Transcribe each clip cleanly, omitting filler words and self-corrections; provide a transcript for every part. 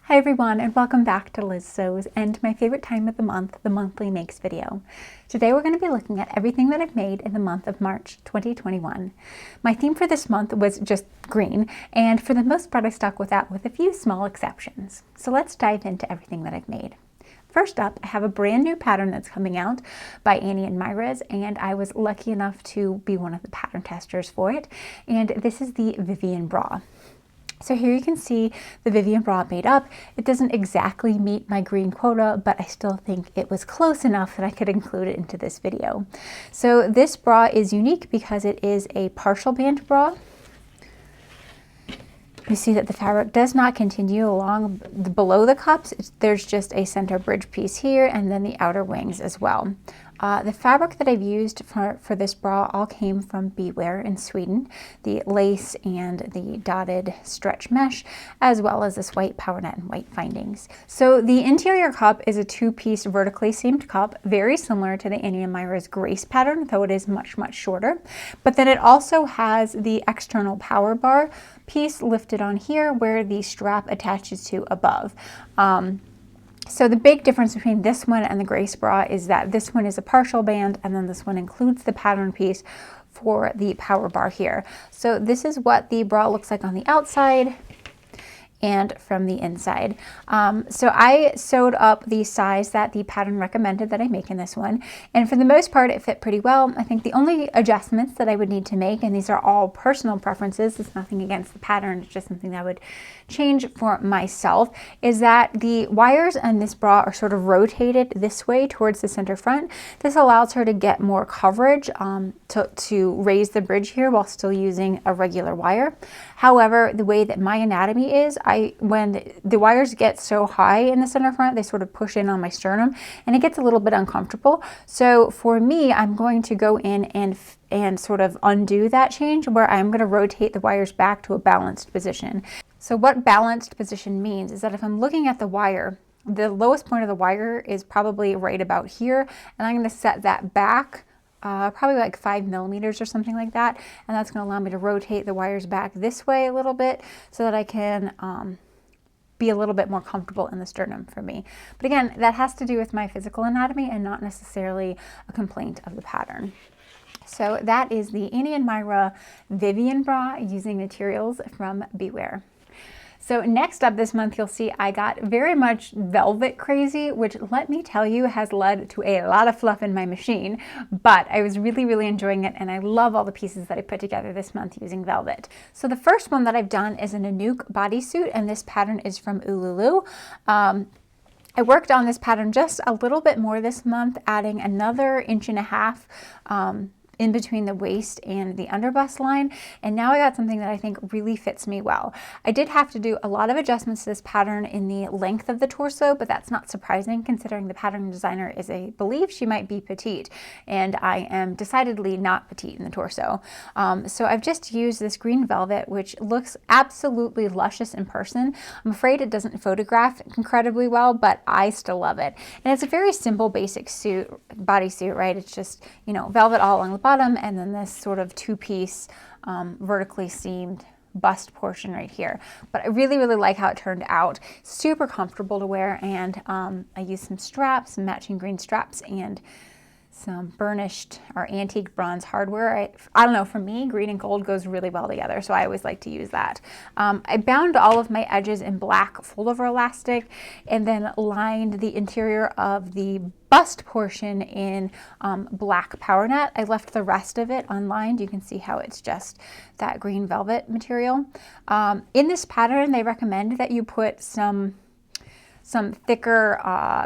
Hi everyone, and welcome back to Liz Sews and my favorite time of the month, the monthly makes video. Today we're going to be looking at everything that I've made in the month of March 2021. My theme for this month was just green, and for the most part I stuck with that with a few small exceptions. So let's dive into everything that I've made. First up, I have a brand new pattern that's coming out by Annie and Myra's, and I was lucky enough to be one of the pattern testers for it, and this is the Vivian bra. So here you can see the Vivian bra made up. It doesn't exactly meet my green quota, but I still think it was close enough that I could include it into this video. So this bra is unique because it is a partial band bra. You see that the fabric does not continue along below the cups. There's just a center bridge piece here and then the outer wings as well. The fabric that I've used for this bra all came from Swimwear in Sweden, the lace and the dotted stretch mesh, as well as this white power net and white findings. So the interior cup is a two-piece vertically seamed cup, very similar to the Annie and Myra's Grace pattern, though it is much, much shorter. But then it also has the external power bar piece lifted on here where the strap attaches to above. So the big difference between this one and the Grace bra is that this one is a partial band and then this one includes the pattern piece for the power bar here. So this is what the bra looks like on the outside and from the inside. So I sewed up the size that the pattern recommended that I make in this one, and for the most part it fit pretty well. I think the only adjustments that I would need to make, and these are all personal preferences, it's nothing against the pattern, it's just something that I would change for myself, is that the wires on this bra are sort of rotated this way towards the center front. This allows her to get more coverage to raise the bridge here while still using a regular wire. However, the way that my anatomy is, when the wires get so high in the center front, they sort of push in on my sternum and it gets a little bit uncomfortable. So for me, I'm going to go in and sort of undo that change where I'm going to rotate the wires back to a balanced position. So what balanced position means is that if I'm looking at the wire, the lowest point of the wire is probably right about here, and I'm going to set that back probably like 5 millimeters or something like that, and that's going to allow me to rotate the wires back this way a little bit so that I can be a little bit more comfortable in the sternum for me. But again, that has to do with my physical anatomy and not necessarily a complaint of the pattern. So that is the Annie and Myra Vivian bra using materials from Swimwear. So next up this month, you'll see I got very much velvet crazy, which let me tell you has led to a lot of fluff in my machine, but I was really, really enjoying it, and I love all the pieces that I put together this month using velvet. So the first one that I've done is a Nanook bodysuit, and this pattern is from Ululu. I worked on this pattern just a little bit more this month, adding another 1.5 inches in between the waist and the underbust line, and now I got something that I think really fits me well. I did have to do a lot of adjustments to this pattern in the length of the torso, but that's not surprising considering the pattern designer is believe she might be petite, and I am decidedly not petite in the torso. So I've just used this green velvet, which looks absolutely luscious in person. I'm afraid it doesn't photograph incredibly well, but I still love it. And it's a very simple basic bodysuit, right? It's just, you know, velvet all along the bottom and then this sort of two-piece vertically seamed bust portion right here. But I really, really like how it turned out. Super comfortable to wear, and I used some straps, some matching green straps, and some burnished or antique bronze hardware. I don't know, for me, green and gold goes really well together, so I always like to use that. I bound all of my edges in black fold-over elastic and then lined the interior of the bust portion in black power net. I left the rest of it unlined. You can see how it's just that green velvet material. In this pattern, they recommend that you put some thicker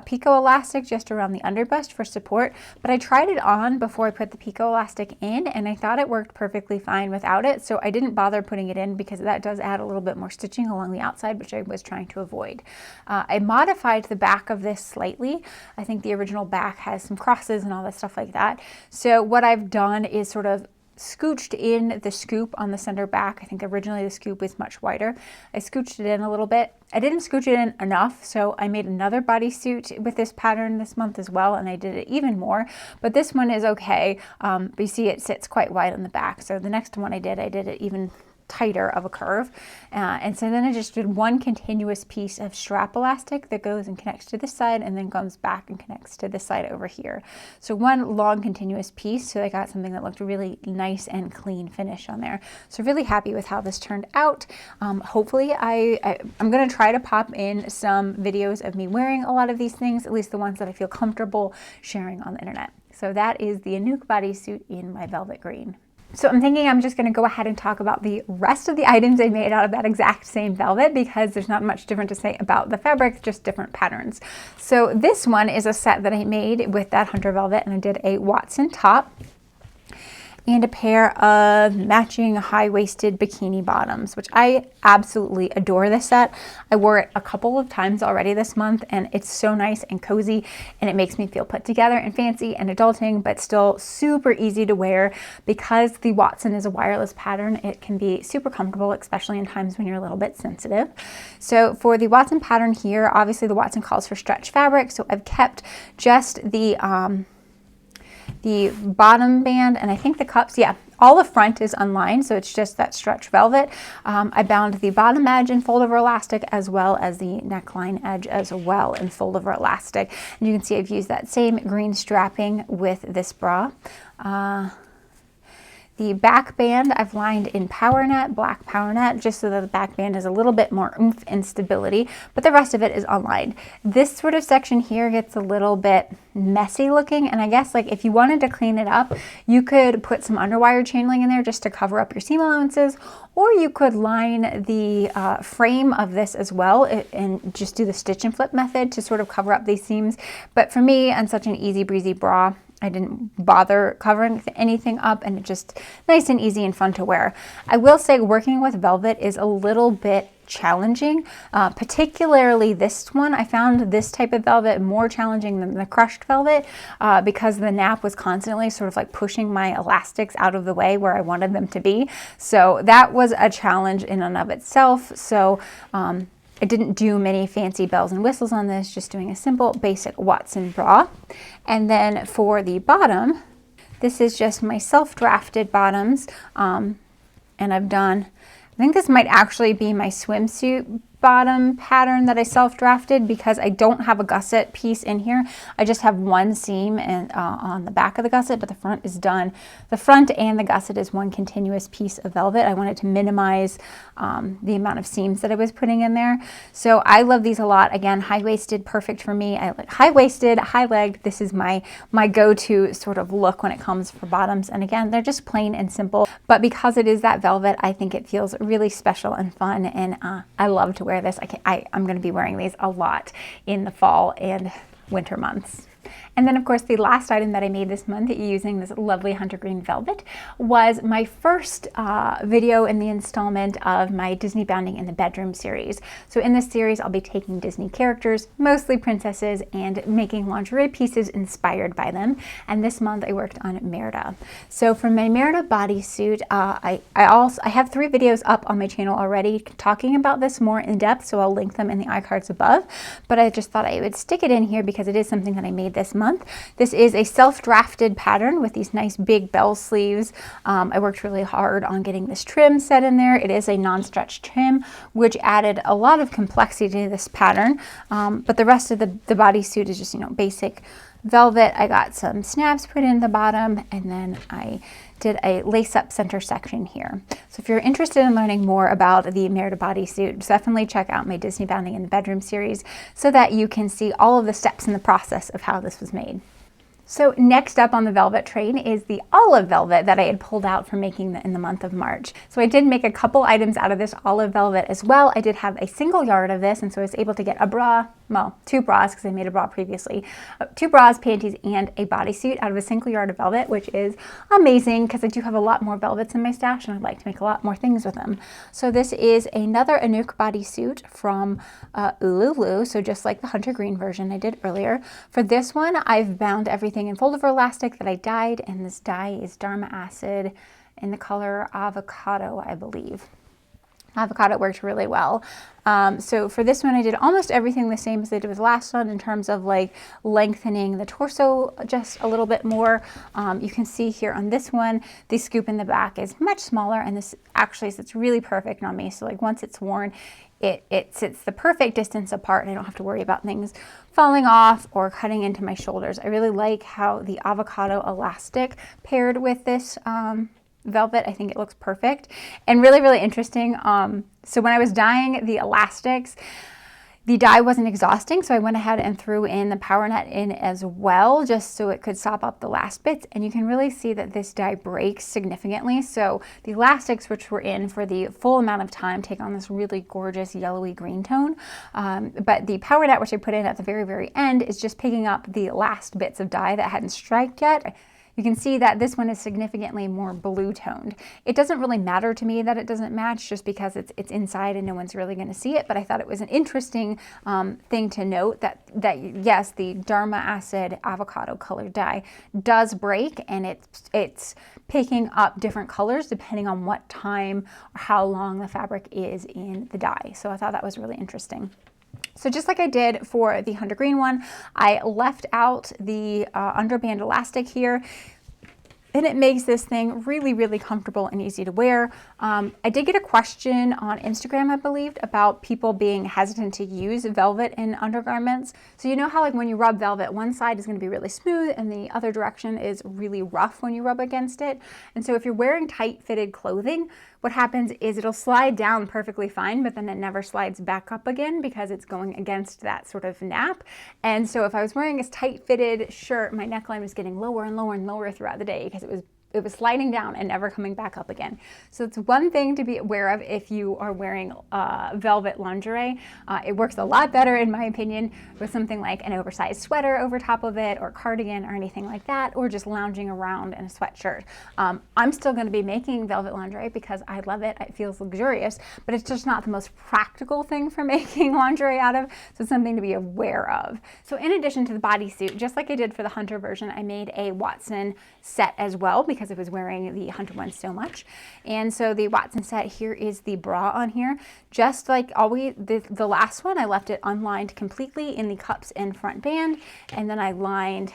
picot elastic just around the underbust for support, but I tried it on before I put the picot elastic in, and I thought it worked perfectly fine without it, so I didn't bother putting it in because that does add a little bit more stitching along the outside, which I was trying to avoid. I modified the back of this slightly. I think the original back has some crosses and all that stuff like that, so what I've done is sort of scooched in the scoop on the center back. I think originally the scoop was much wider. I scooched it in a little bit. I didn't scooch it in enough, so I made another bodysuit with this pattern this month as well, and I did it even more, but this one is okay. But you see it sits quite wide on the back, so the next one I did it even tighter of a curve. And so then I just did one continuous piece of strap elastic that goes and connects to this side and then comes back and connects to this side over here. So one long continuous piece, so I got something that looked really nice and clean finish on there. So really happy with how this turned out. Hopefully I'm gonna try to pop in some videos of me wearing a lot of these things, at least the ones that I feel comfortable sharing on the internet. So that is the Anouk bodysuit in my velvet green. So I'm thinking I'm just going to go ahead and talk about the rest of the items I made out of that exact same velvet, because there's not much different to say about the fabric, just different patterns. So this one is a set that I made with that hunter velvet, and I did a Watson top and a pair of matching high-waisted bikini bottoms, which I absolutely adore this set. I wore it a couple of times already this month, and it's so nice and cozy, and it makes me feel put together and fancy and adulting, but still super easy to wear. Because the Watson is a wireless pattern, it can be super comfortable, especially in times when you're a little bit sensitive. So for the Watson pattern here, obviously the Watson calls for stretch fabric, so I've kept just the bottom band, and I think the cups, yeah, all the front is unlined, so it's just that stretch velvet. I bound the bottom edge in fold over elastic, as well as the neckline edge as well in fold over elastic. And you can see I've used that same green strapping with this bra. The back band I've lined in power net, black power net, just so that the back band has a little bit more oomph and stability, but the rest of it is unlined. This sort of section here gets a little bit messy looking, and I guess like if you wanted to clean it up, you could put some underwire chain link in there just to cover up your seam allowances, or you could line the frame of this as well and just do the stitch and flip method to sort of cover up these seams. But for me, on such an easy breezy bra, I didn't bother covering anything up, and it's just nice and easy and fun to wear. I will say working with velvet is a little bit challenging, particularly this one. I found this type of velvet more challenging than the crushed velvet because the nap was constantly sort of like pushing my elastics out of the way where I wanted them to be. So that was a challenge in and of itself. So I didn't do many fancy bells and whistles on this, just doing a simple basic Watson bra. And then for the bottom, this is just my self-drafted bottoms. And I've done, I think this might actually be my swimsuit bottom pattern that I self-drafted, because I don't have a gusset piece in here. I just have one seam and on the back of the gusset, but the front is done. The front and the gusset is one continuous piece of velvet. I wanted to minimize the amount of seams that I was putting in there. So I love these a lot. Again, high-waisted, perfect for me. I like high-waisted, high-legged. This is my go-to sort of look when it comes for bottoms. And again, they're just plain and simple, but because it is that velvet, I think it feels really special and fun, and I love to wear this. I'm going to be wearing these a lot in the fall and winter months. And then of course the last item that I made this month using this lovely hunter green velvet was my first video in the installment of my Disney Bounding in the Bedroom series. So in this series I'll be taking Disney characters, mostly princesses, and making lingerie pieces inspired by them. And this month I worked on Merida. So for my Merida bodysuit, I have 3 videos up on my channel already talking about this more in depth, so I'll link them in the iCards above. But I just thought I would stick it in here because it is something that I made this month. This is a self-drafted pattern with these nice big bell sleeves. I worked really hard on getting this trim set in there. It is a non-stretch trim, which added a lot of complexity to this pattern. But the rest of the bodysuit is just, you know, basic velvet. I got some snaps put in the bottom, and then I did a lace-up center section here. So if you're interested in learning more about the Merida bodysuit, definitely check out my Disney Bounding in the Bedroom series so that you can see all of the steps in the process of how this was made. So next up on the velvet train is the olive velvet that I had pulled out from making in the month of March. So I did make a couple items out of this olive velvet as well. I did have a single yard of this, and so I was able to get a bra, well, 2 bras because I made a bra previously, 2 bras, panties, and a bodysuit out of a single yard of velvet, which is amazing because I do have a lot more velvets in my stash and I'd like to make a lot more things with them. So this is another Anouk bodysuit from Lulu, so just like the hunter green version I did earlier. For this one, I've bound everything in fold over elastic that I dyed, and this dye is Dharma Acid in the color Avocado, I believe. Avocado worked really well. So for this one, I did almost everything the same as I did with the last one in terms of like lengthening the torso just a little bit more. You can see here on this one, the scoop in the back is much smaller, and this actually sits really perfect on me. So like once it's worn, it sits the perfect distance apart, and I don't have to worry about things falling off or cutting into my shoulders. I really like how the avocado elastic paired with this velvet. I think it looks perfect and really, really interesting. So when I was dyeing the elastics, the dye wasn't exhausting, so I went ahead and threw in the power net in as well, just so it could sop up the last bits. And you can really see that this dye breaks significantly. So the elastics, which were in for the full amount of time, take on this really gorgeous yellowy green tone. But the power net, which I put in at the very, very end, is just picking up the last bits of dye that hadn't striked yet. You can see that this one is significantly more blue toned. It doesn't really matter to me that it doesn't match, just because it's inside and no one's really going to see it. But I thought it was an interesting thing to note that yes, the Dharma Acid avocado colored dye does break, and it's picking up different colors depending on what time or how long the fabric is in the dye. So I thought that was really interesting. So just like I did for the Hunter Green one, I left out the underband elastic here, and it makes this thing really, really comfortable and easy to wear. I did get a question on Instagram, I believe, about people being hesitant to use velvet in undergarments. So you know how like when you rub velvet, one side is going to be really smooth and the other direction is really rough when you rub against it. And so if you're wearing tight fitted clothing, what happens is it'll slide down perfectly fine, but then it never slides back up again because it's going against that sort of nap. And so if I was wearing a tight fitted shirt, my neckline was getting lower and lower and lower throughout the day because it was sliding down and never coming back up again. So it's one thing to be aware of if you are wearing velvet lingerie. It works a lot better, in my opinion, with something like an oversized sweater over top of it, or cardigan or anything like that, or just lounging around in a sweatshirt. I'm still going to be making velvet lingerie because I love it. It feels luxurious, but it's just not the most practical thing for making lingerie out of, so it's something to be aware of. So in addition to the bodysuit, just like I did for the Hunter version, I made a Watson set as well because I was wearing the Hunter one so much. And so the Watson set, here is the bra on here. Just like always, the last one, I left it unlined completely in the cups and front band, and then I lined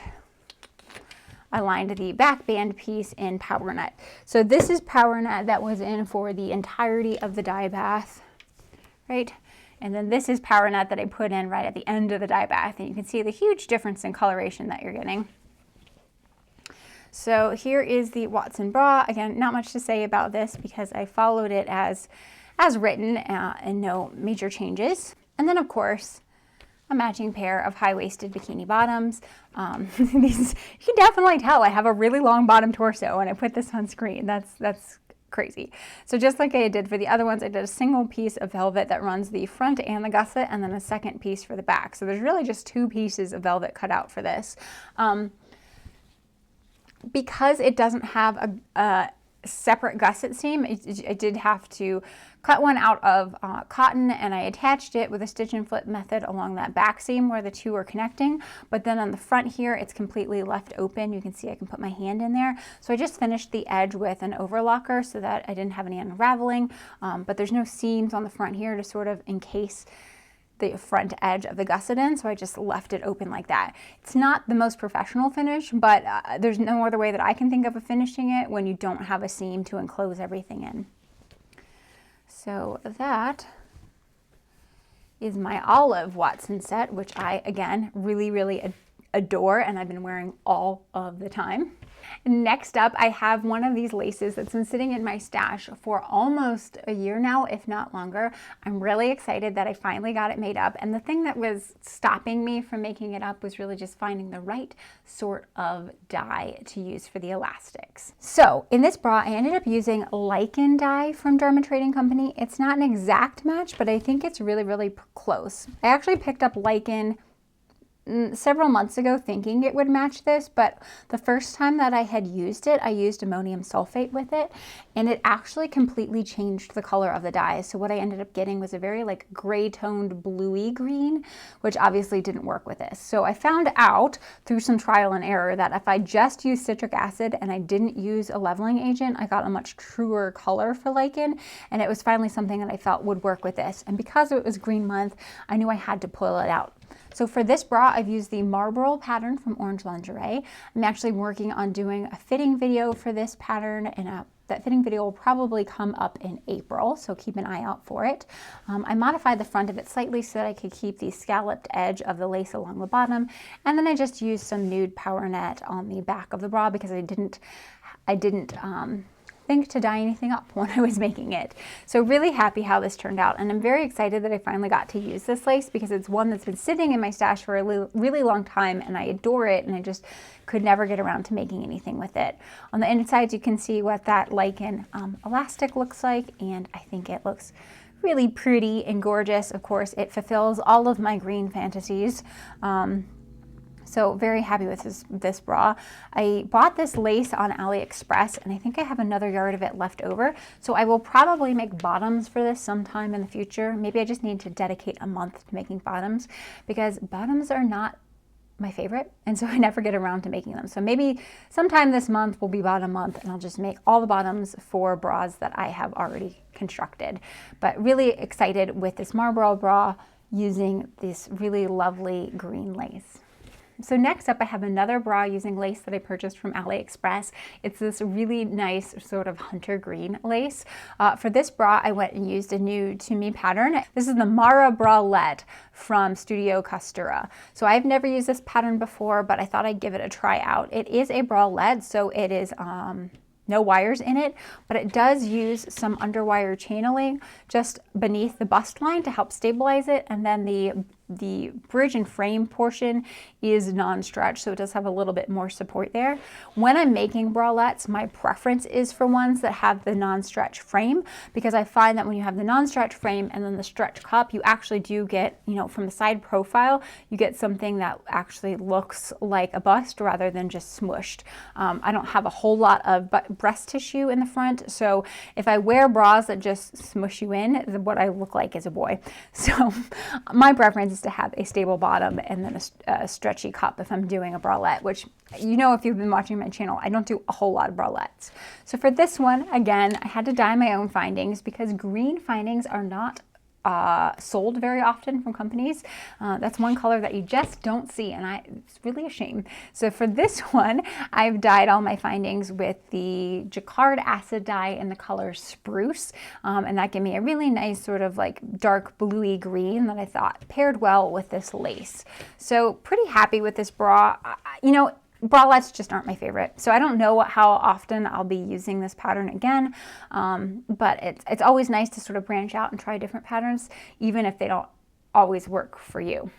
the back band piece in power net. So this is power net that was in for the entirety of the dye bath, right? And then this is power net that I put in right at the end of the dye bath, and you can see the huge difference in coloration that you're getting. So here is the Watson bra. Again, not much to say about this because I followed it as written and no major changes. And then of course, a matching pair of high-waisted bikini bottoms. These, you can definitely tell I have a really long bottom torso when I put this on screen. That's crazy. So just like I did for the other ones, I did a single piece of velvet that runs the front and the gusset, and then a second piece for the back. So there's really just two pieces of velvet cut out for this. Because it doesn't have a separate gusset seam, I did have to cut one out of cotton, and I attached it with a stitch and flip method along that back seam where the two are connecting. But then on the front here, it's completely left open. You can see I can put my hand in there. So I just finished the edge with an overlocker so that I didn't have any unraveling. But there's no seams on the front here to sort of encase the front edge of the gusset in, so I just left it open like that. It's not the most professional finish, but there's no other way that I can think of finishing it when you don't have a seam to enclose everything in. So that is my olive Watson set, which I, again, really, really adore, and I've been wearing all of the time. Next up, I have one of these laces that's been sitting in my stash for almost a year now, if not longer. I'm really excited that I finally got it made up, and the thing that was stopping me from making it up was really just finding the right sort of dye to use for the elastics. So in this bra, I ended up using Lichen dye from Dharma Trading Company. It's not an exact match, but I think it's really, really close. I actually picked up Lichen several months ago thinking it would match this, but the first time that I had used it, I used ammonium sulfate with it, and it actually completely changed the color of the dye. So what I ended up getting was a very like gray toned bluey green, which obviously didn't work with this. So I found out through some trial and error that if I just used citric acid and I didn't use a leveling agent, I got a much truer color for lichen, and it was finally something that I felt would work with this. And because it was green month, I knew I had to pull it out. So for this bra, I've used the Marlboro pattern from Orange Lingerie. I'm actually working on doing a fitting video for this pattern, and that fitting video will probably come up in April, so keep an eye out for it. I modified the front of it slightly so that I could keep the scalloped edge of the lace along the bottom, and then I just used some nude power net on the back of the bra because I didn't think to dye anything up when I was making it. So really happy how this turned out, and I'm very excited that I finally got to use this lace because it's one that's been sitting in my stash for a really long time, and I adore it, and I just could never get around to making anything with it. On the inside, you can see what that lichen elastic looks like, and I think it looks really pretty and gorgeous. Of course, it fulfills all of my green fantasies. So very happy with this bra. I bought this lace on AliExpress, and I think I have another yard of it left over. So I will probably make bottoms for this sometime in the future. Maybe I just need to dedicate a month to making bottoms because bottoms are not my favorite, and so I never get around to making them. So maybe sometime this month will be bottom month, and I'll just make all the bottoms for bras that I have already constructed. But really excited with this Marlboro bra using this really lovely green lace. So next up, I have another bra using lace that I purchased from AliExpress. It's this really nice sort of hunter green lace. For this bra, I went and used a new to me pattern. This is the Mara Bralette from Studio Costura. So I've never used this pattern before, but I thought I'd give it a try out. It is a bralette, so it is no wires in it, but it does use some underwire channeling just beneath the bust line to help stabilize it, and then the bridge and frame portion is non-stretch, so it does have a little bit more support there. When I'm making bralettes, my preference is for ones that have the non-stretch frame, because I find that when you have the non-stretch frame and then the stretch cup, you actually do get, you know, from the side profile, you get something that actually looks like a bust rather than just smushed. I don't have a whole lot of breast tissue in the front, so if I wear bras that just smush you in, what I look like is a boy. So my preference is to have a stable bottom and then a stretchy cup if I'm doing a bralette, which, you know, if you've been watching my channel, I don't do a whole lot of bralettes. So for this one, again, I had to dye my own findings because green findings are not sold very often from companies. That's one color that you just don't see, and it's really a shame. So for this one, I've dyed all my findings with the Jacquard acid dye in the color Spruce, and that gave me a really nice sort of like dark bluey green that I thought paired well with this lace. So pretty happy with this bra. You know, bralettes just aren't my favorite, so I don't know how often I'll be using this pattern again, but it's always nice to sort of branch out and try different patterns, even if they don't always work for you.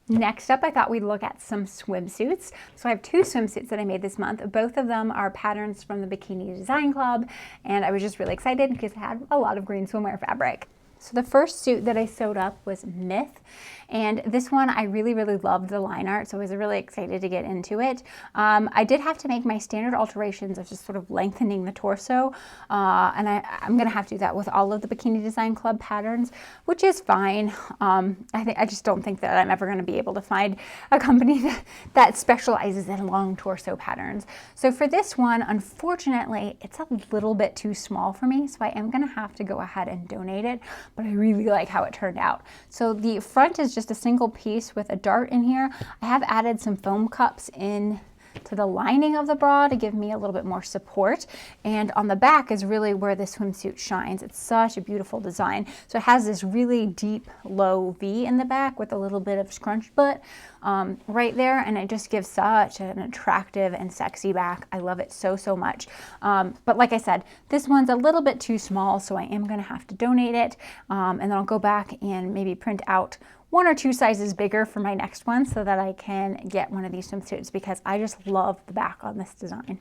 Next up, I thought we'd look at some swimsuits. So I have two swimsuits that I made this month. Both of them are patterns from the Bikini Design Club, and I was just really excited because I had a lot of green swimwear fabric. So the first suit that I sewed up was Myth, and this one I really loved the line art, so I was really excited to get into it. I did have to make my standard alterations of just sort of lengthening the torso, and I'm gonna have to do that with all of the Bikini Design Club patterns, which is fine. I just don't think that I'm ever gonna be able to find a company that specializes in long torso patterns. So for this one, unfortunately, it's a little bit too small for me, so I am gonna have to go ahead and donate it. But I really like how it turned out. So the front is just a single piece with a dart in here. I have added some foam cups in to the lining of the bra to give me a little bit more support, and on the back is really where the swimsuit shines. It's such a beautiful design. So it has this really deep low V in the back with a little bit of scrunch butt right there, and it just gives such an attractive and sexy back. I love it so much, but like I said, this one's a little bit too small, so I am gonna have to donate it, and then I'll go back and maybe print out 1 or 2 sizes bigger for my next one so that I can get one of these swimsuits, because I just love the back on this design.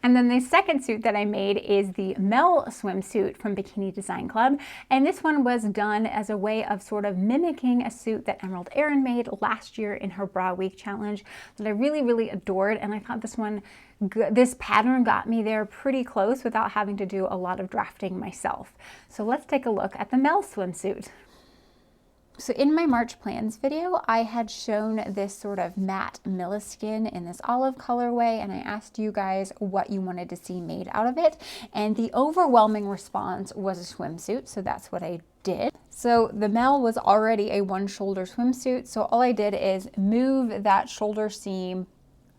And then the second suit that I made is the Mel swimsuit from Bikini Design Club. And this one was done as a way of sort of mimicking a suit that Emerald Erin made last year in her Bra Week challenge that I really, really adored. And I thought this pattern got me there pretty close without having to do a lot of drafting myself. So let's take a look at the Mel swimsuit. So in my March plans video, I had shown this sort of matte Milliskin in this olive colorway, and I asked you guys what you wanted to see made out of it. And the overwhelming response was a swimsuit, so that's what I did. So the Mel was already a one shoulder swimsuit, so all I did is move that shoulder seam.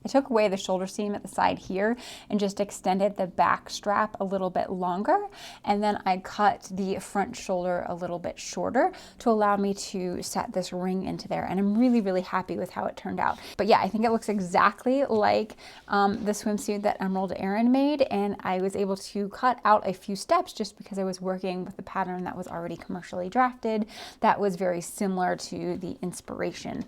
I took away the shoulder seam at the side here and just extended the back strap a little bit longer, and then I cut the front shoulder a little bit shorter to allow me to set this ring into there, and I'm really, really happy with how it turned out. But yeah, I think it looks exactly like the swimsuit that Emerald Erin made, and I was able to cut out a few steps just because I was working with a pattern that was already commercially drafted that was very similar to the inspiration.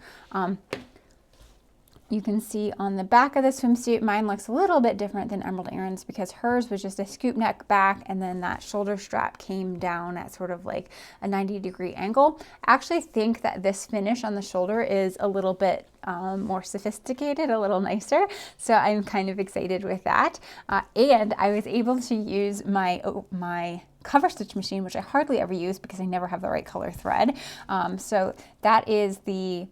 You can see on the back of the swimsuit, mine looks a little bit different than Emerald Erin's because hers was just a scoop neck back, and then that shoulder strap came down at sort of like a 90-degree angle. I actually think that this finish on the shoulder is a little bit more sophisticated, a little nicer. So I'm kind of excited with that. And I was able to use my cover stitch machine, which I hardly ever use because I never have the right color thread. So that is the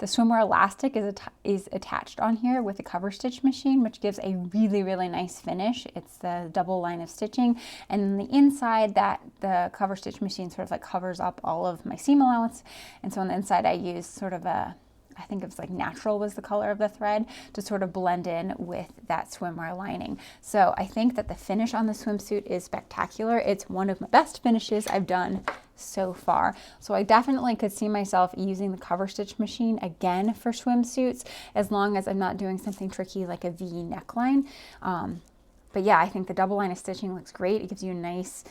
swimwear elastic is attached on here with a cover stitch machine, which gives a really, really nice finish. It's the double line of stitching, and then the inside that the cover stitch machine sort of like covers up all of my seam allowance. And so on the inside I use sort of I think it was like natural was the color of the thread to sort of blend in with that swimwear lining. So I think that the finish on the swimsuit is spectacular. It's one of my best finishes I've done so far. So I definitely could see myself using the cover stitch machine again for swimsuits, as long as I'm not doing something tricky like a V neckline. But yeah, I think the double line of stitching looks great. It gives you a nice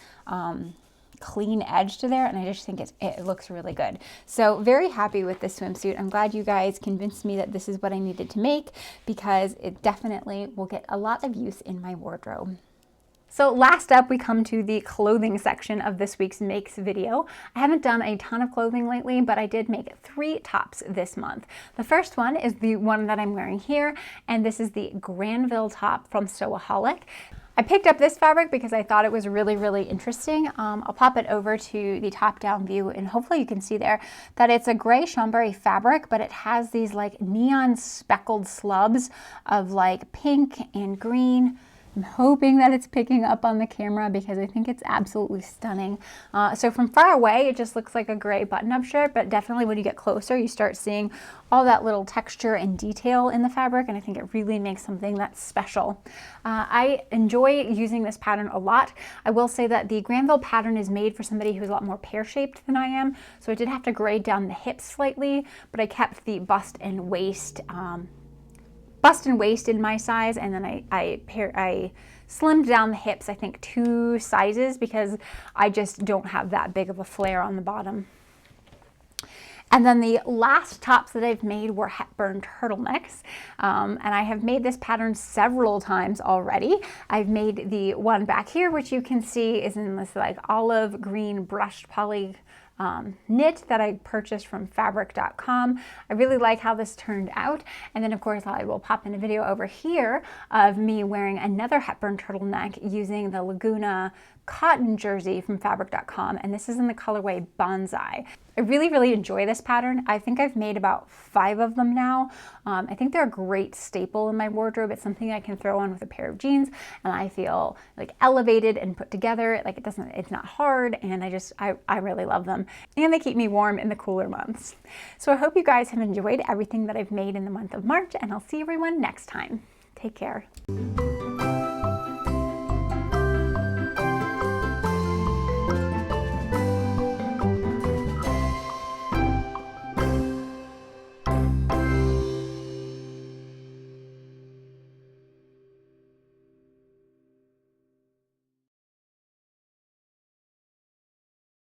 clean edge to there, and I just think it looks really good. So very happy with this swimsuit. I'm glad you guys convinced me that this is what I needed to make, because it definitely will get a lot of use in my wardrobe. So last up, we come to the clothing section of this week's Makes video. I haven't done a ton of clothing lately, but I did make 3 tops this month. The first one is the one that I'm wearing here, and this is the Granville top from Sewaholic. I picked up this fabric because I thought it was really, really interesting. I'll pop it over to the top-down view, and hopefully you can see there that it's a gray chambray fabric, but it has these like neon speckled slubs of like pink and green. I'm hoping that it's picking up on the camera because I think it's absolutely stunning. So from far away, it just looks like a gray button-up shirt, but definitely when you get closer, you start seeing all that little texture and detail in the fabric, and I think it really makes something that's special. I enjoy using this pattern a lot. I will say that the Granville pattern is made for somebody who's a lot more pear-shaped than I am, so I did have to grade down the hips slightly, but I kept the bust and waist in my size, and then I slimmed down the hips, I think 2 sizes, because I just don't have that big of a flare on the bottom. And then the last tops that I've made were Hepburn turtlenecks, and I have made this pattern several times already. I've made the one back here, which you can see is in this like olive green brushed poly knit that I purchased from fabric.com. I really like how this turned out. And then of course I will pop in a video over here of me wearing another Hepburn turtleneck using the Laguna cotton jersey from fabric.com, and this is in the colorway Bonsai. I really, really enjoy this pattern. I think I've made about 5 of them now. I think they're a great staple in my wardrobe. It's something I can throw on with a pair of jeans, and I feel like elevated and put together. Like it's not hard, and I really love them. And they keep me warm in the cooler months. So I hope you guys have enjoyed everything that I've made in the month of March, and I'll see everyone next time. Take care.